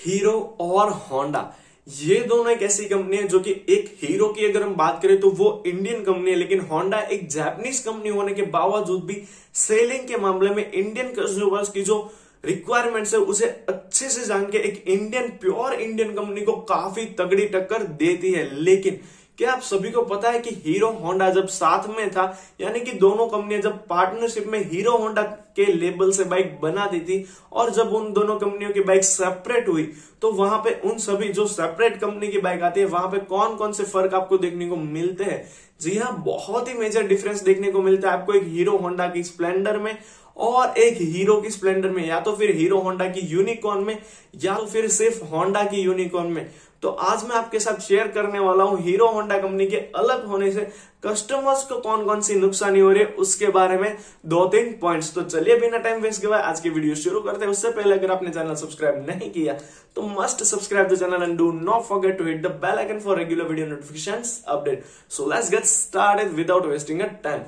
Hero और Honda, ये दोनों एक ऐसी कंपनी है जो कि एक हीरो की अगर हम बात करें तो वो इंडियन कंपनी है, लेकिन होंडा एक जापानीज कंपनी होने के बावजूद भी सेलिंग के मामले में इंडियन कंज्यूमर्स की जो रिक्वायरमेंट्स है उसे अच्छे से जान के एक इंडियन प्योर इंडियन कंपनी को काफी तगड़ी टक्कर देती है। लेकिन क्या आप सभी को पता है कि हीरो होंडा जब साथ में था, यानी कि दोनों कंपनियां जब पार्टनरशिप में हीरो होंडा के लेबल से बाइक बना दी थी और जब उन दोनों कंपनियों की बाइक सेपरेट हुई तो वहां पे उन सभी जो सेपरेट कंपनी की बाइक आती है वहां पे कौन कौन से फर्क आपको देखने को मिलते हैं? जी हाँ, बहुत ही मेजर डिफरेंस देखने को मिलता है आपको एक हीरो होंडा की स्प्लेंडर में और एक हीरो की स्प्लेंडर में, या तो फिर हीरो होंडा की यूनिकॉर्न में या तो फिर सिर्फ होंडा की यूनिकॉर्न में। तो आज मैं आपके साथ शेयर करने वाला हूं हीरो होंडा कंपनी के अलग होने से कस्टमर्स को कौन कौन सी नुकसानी हो रही है उसके बारे में 2-3 पॉइंट्स। तो चलिए बिना टाइम वेस्ट किए आज की वीडियो शुरू करते हैं। उससे पहले अगर आपने चैनल सब्सक्राइब नहीं किया तो must subscribe the channel and do not forget to hit the bell icon for regular video notifications update. So let's get started without wasting a time.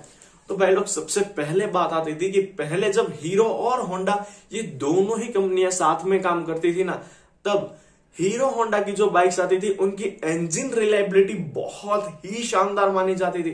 तो भाई लोग, सबसे पहले बात आती थी कि पहले जब हीरो और होंडा ये दोनों ही कंपनियां साथ में काम करती थी ना, तब हीरो होंडा की जो बाइक्स आती थी उनकी इंजन रिलायबिलिटी बहुत ही शानदार मानी जाती थी।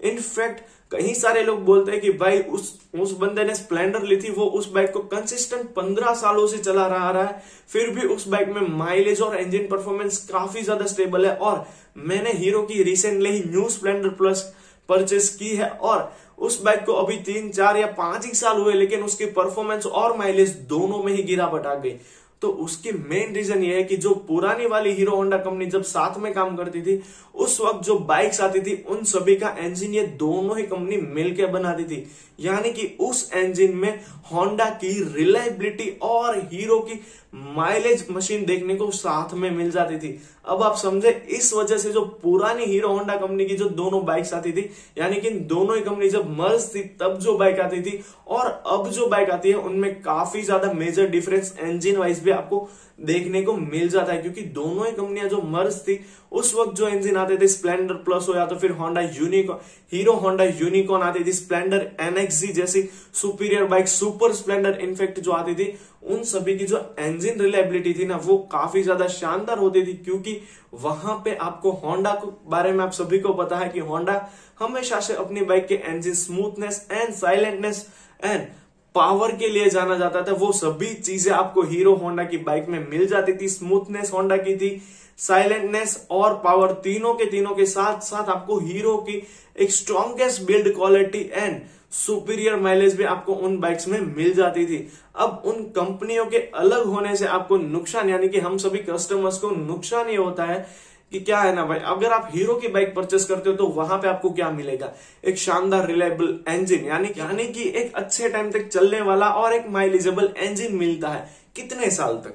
इनफैक्ट कई सारे लोग बोलते हैं कि भाई उस बंदे ने स्प्लेंडर ली थी, वो उस बाइक को कंसिस्टेंट 15 सालों से चला रहा है, फिर भी उस बाइक में माइलेज और इंजन परफॉर्मेंस काफी ज्यादा स्टेबल है। और मैंने हीरो की रिसेंटली ही न्यू स्प्लेंडर प्लस परचेस की है और उस बाइक को अभी 3, 4 या 5 ही साल हुए, लेकिन उसकी परफॉर्मेंस और माइलेज दोनों में ही गिरावट आ गई। तो उसकी मेन रीजन ये है कि जो पुरानी वाली हीरो होंडा कंपनी जब साथ में काम करती थी उस वक्त जो बाइक्स आती थी उन सभी का इंजन ये दोनों ही कंपनी मिलकर बनाती थी, यानी कि उस इंजन में होंडा की रिलायबिलिटी और हीरो की माइलेज मशीन देखने को साथ में मिल जाती थी। अब आप समझे, इस वजह से जो पुरानी हीरो होंडा कंपनी की जो दोनों बाइक्स आती थी, यानी कि दोनों ही कंपनी जब मर्ज थी तब जो बाइक आती थी और अब जो बाइक आती है उनमें काफी ज्यादा मेजर डिफरेंस इंजन वाइज भी आपको देखने को मिल जाता है, क्योंकि दोनों ही कंपनियां जो मर्ज थी उस वक्त जो इंजन आते थे स्प्लेंडर प्लस हो या तो फिर Honda unicorn, hero Honda unicorn आती थी, स्प्लेंडर एनएक्सजी जैसी superior bike, super Splendor in fact जो आती थी, उन सभी की जो इंजन रिलायबिलिटी थी ना वो काफी ज्यादा शानदार होती थी। क्योंकि वहां पे आपको होंडा के बारे में आप सभी को पता है कि होंडा हमेशा से अपनी बाइक के engine smoothness and silentness and power के लिए जाना जाता था। वो सभी चीजें आपको हीरो होंडा की बाइक में मिल जाती थी। स्मूथनेस होंडा की थी, साइलेंटनेस और पावर तीनों के साथ साथ आपको हीरो की एक strongest build quality and superior mileage भी आपको उन बाइक्स में मिल जाती थी। अब उन कंपनियों के अलग होने से आपको नुकसान, यानी कि हम सभी कस्टमर्स को नुकसान ये होता है कि क्या है ना भाई, अगर आप हीरो की बाइक परचेस करते हो तो वहां पे आपको क्या मिलेगा? एक शानदार रिलायबल इंजन, यानी कि एक अच्छे टाइम तक चलने वाला और एक माइलेजेबल इंजन मिलता है। कितने साल तक?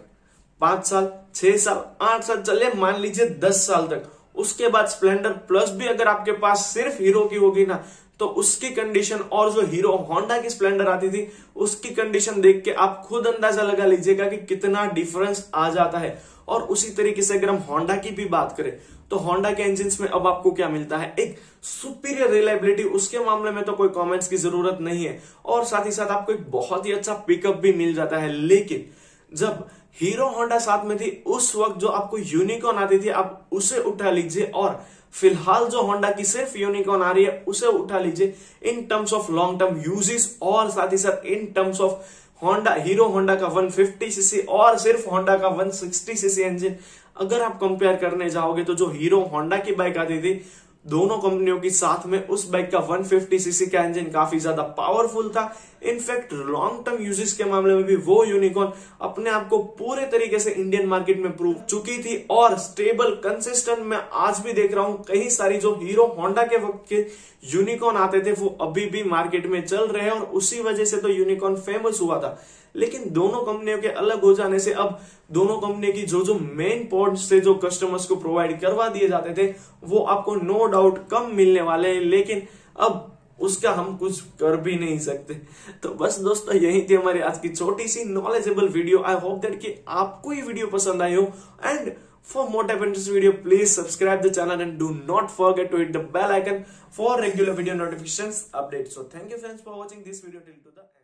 5 साल, 6 साल, 8 साल, चले मान लीजिए 10 साल तक। उसके बाद स्प्लेंडर प्लस भी अगर आपके पास सिर्फ हीरो की होगी ना तो उसकी कंडीशन और जो हीरो होंडा की स्प्लेंडर आती थी उसकी कंडीशन देख के आप खुद अंदाजा लगा लीजिएगा कि कितना डिफरेंस आ जाता है। और उसी तरीके से अगर हम होंडा की भी बात करें तो होंडा के इंजन में अब आपको क्या मिलता है? एक सुपीरियर रिलायबिलिटी, उसके मामले में तो कोई कमेंट्स की जरूरत नहीं है, और साथ ही साथ आपको एक बहुत ही अच्छा पिकअप भी मिल जाता है। लेकिन जब हीरो होंडा साथ में थी उस वक्त जो आपको यूनिकॉर्न आती थी आप उसे उठा लीजिए, और फिलहाल जो होंडा की सिर्फ यूनिकॉर्न आ रही है उसे उठा लीजिए in terms of long term uses और साथ ही साथ in terms of Honda, hero Honda का 150 सीसी और सिर्फ होंडा का 160 सीसी इंजन अगर आप कंपेयर करने जाओगे तो जो हीरो होंडा की बाइक आती थी दोनों कंपनियों की साथ में उस बाइक का 150 सीसी का इंजन काफी ज्यादा पावरफुल था। इनफैक्ट लॉन्ग टर्म यूजेस के मामले में भी वो यूनिकॉर्न अपने आप को पूरे तरीके से इंडियन मार्केट में प्रूव चुकी थी और स्टेबल कंसिस्टेंट मैं आज भी देख रहा हूं कई सारी जो हीरो होंडा के वक्त के यूनिकॉर्न आते थे वो अभी भी मार्केट में चल रहे हैं और उसी वजह से तो यूनिकॉर्न फेमस हुआ था। लेकिन दोनों कंपनियों के अलग हो जाने से अब दोनों कंपनी की जो मेन पॉइंट्स थे जो कस्टमर्स को प्रोवाइड करवा दिए जाते थे वो आपको नो डाउट कम मिलने वाले हैं, लेकिन अब उसका हम कुछ कर भी नहीं सकते। तो बस दोस्तों, यही थी हमारी आज की छोटी सी knowledgeable video. I hope that कि आपको ये वीडियो पसंद आई हो and for more type of interesting video please subscribe the channel and do not forget to hit the bell icon for regular video notifications updates. So thank you friends for watching this video till to the end.